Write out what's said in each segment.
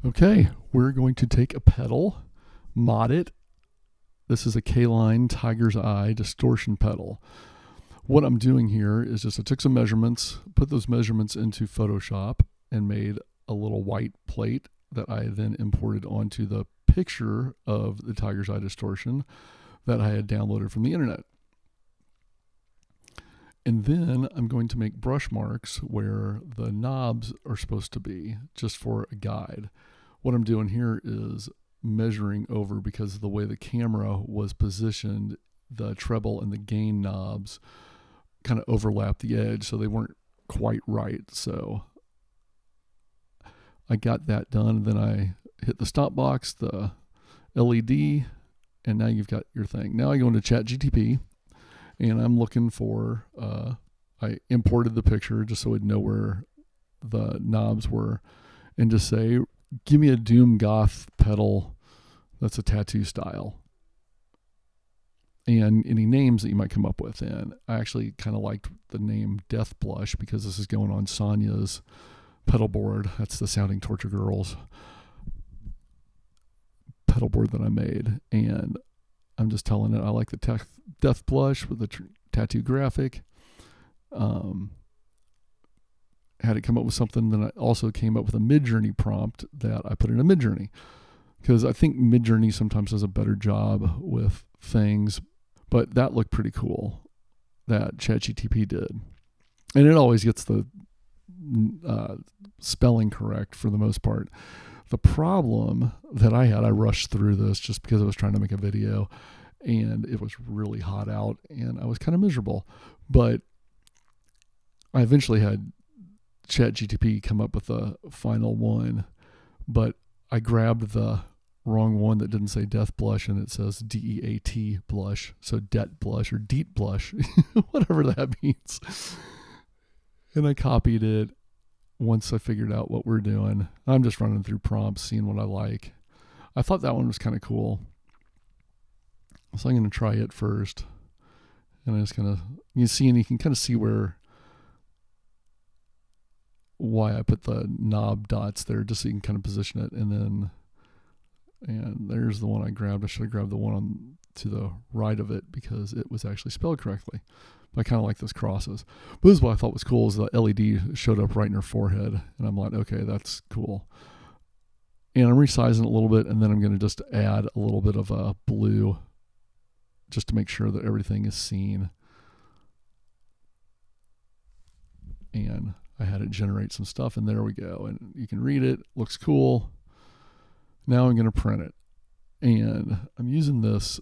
Okay, we're going to take a pedal, mod it. This is a Caline Tigerseye Distortion pedal. What I'm doing here is just I took some measurements, put those measurements into Photoshop, and made a little white plate that I then imported onto the picture of the Tigerseye Distortion that I had downloaded from the internet. And then I'm going to make brush marks where the knobs are supposed to be, just for a guide. What I'm doing here is measuring over, because of the way the camera was positioned, the treble and the gain knobs kind of overlapped the edge, so they weren't quite right. So I got that done, and then I hit the stop box, the LED, and now you've got your thing. Now I go into ChatGPT, and I'm looking for, I imported the picture just so I'd know where the knobs were, and just say, give me a doom goth pedal that's a tattoo style, and any names that you might come up with. And I actually kind of liked the name Death Blush, because this is going on Sonja's Pedalboard. That's the Sounding Torture Grrlz pedalboard that I made, and I'm just telling it I like the Death Blush with the tattoo graphic. Had it come up with something, then I also came up with a MidJourney prompt that I put in a MidJourney, because I think MidJourney sometimes does a better job with things. But that looked pretty cool, that ChatGPT did. And it always gets the spelling correct for the most part. The problem that I had, I rushed through this just because I was trying to make a video, and it was really hot out, and I was kind of miserable. But I eventually had ChatGPT come up with a final one, but I grabbed the wrong one that didn't say Death Blush, and it says DEAT blush, so Det Blush or Deet Blush, whatever that means. And I copied it once I figured out what we're doing. I'm just running through prompts, seeing what I like. I thought that one was kind of cool, so I'm going to try it first. And I'm just going to, you can kind of see why I put the knob dots there, just so you can kind of position it. And there's the one I grabbed. I should have grabbed the one on to the right of it, because it was actually spelled correctly. But I kind of like those crosses. But this is what I thought was cool, is the LED showed up right in her forehead, and I'm like, okay, that's cool. And I'm resizing it a little bit, and then I'm going to just add a little bit of a blue, just to make sure that everything is seen. And I had it generate some stuff, and there we go. And you can read it. Looks cool. Now I'm going to print it. And I'm using this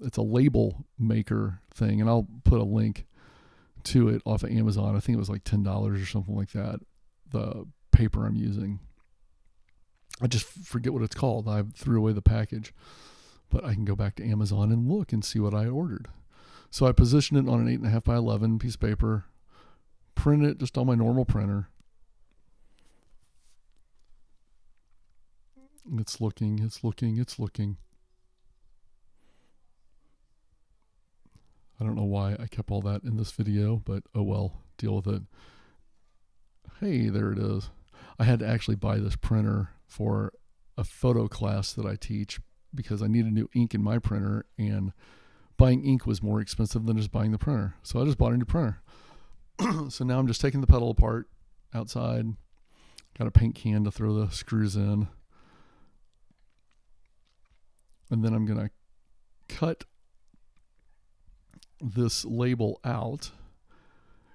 it's a label maker thing, and I'll put a link to it off of Amazon. I think it was like $10 or something like that, the paper I'm using. I just forget what it's called. I threw away the package, but I can go back to Amazon and look and see what I ordered. So I position it on an 8.5 by 11 piece of paper, print it just on my normal printer. It's looking. I don't know why I kept all that in this video, but oh well, deal with it. Hey, there it is. I had to actually buy this printer for a photo class that I teach, because I needed new ink in my printer, and buying ink was more expensive than just buying the printer. So I just bought a new printer. So now I'm just taking the pedal apart outside. Got a paint can to throw the screws in. And then I'm going to cut this label out.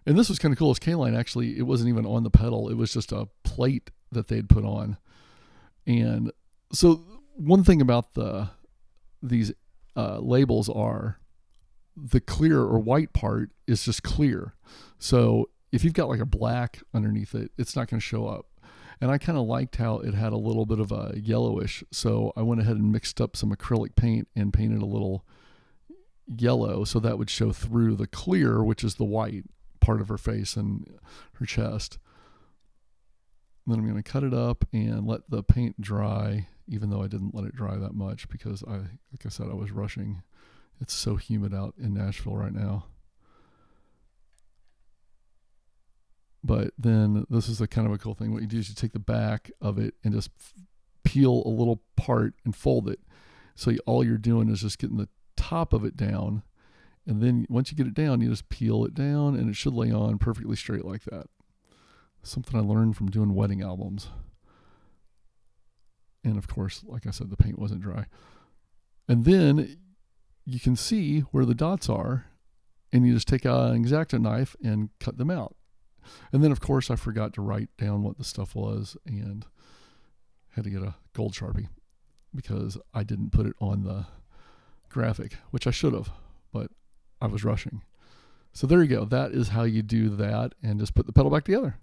And this was kind of cool. It's Caline, actually, it wasn't even on the pedal. It was just a plate that they'd put on. And so one thing about these labels are the clear or white part is just clear. So if you've got like a black underneath it, it's not going to show up. And I kind of liked how it had a little bit of a yellowish. So I went ahead and mixed up some acrylic paint and painted a little yellow, so that would show through the clear, which is the white part of her face and her chest. And then I'm going to cut it up and let the paint dry, even though I didn't let it dry that much, because like I said, I was rushing. It's so humid out in Nashville right now. But then this is a kind of a cool thing. What you do is you take the back of it and just peel a little part and fold it. So all you're doing is just getting the top of it down. And then once you get it down, you just peel it down and it should lay on perfectly straight like that. Something I learned from doing wedding albums. And of course, like I said, the paint wasn't dry. And then you can see where the dots are, and you just take an X-Acto knife and cut them out. And then of course I forgot to write down what the stuff was and had to get a gold Sharpie because I didn't put it on the graphic, which I should have, but I was rushing. So there you go. That is how you do that, and just put the pedal back together.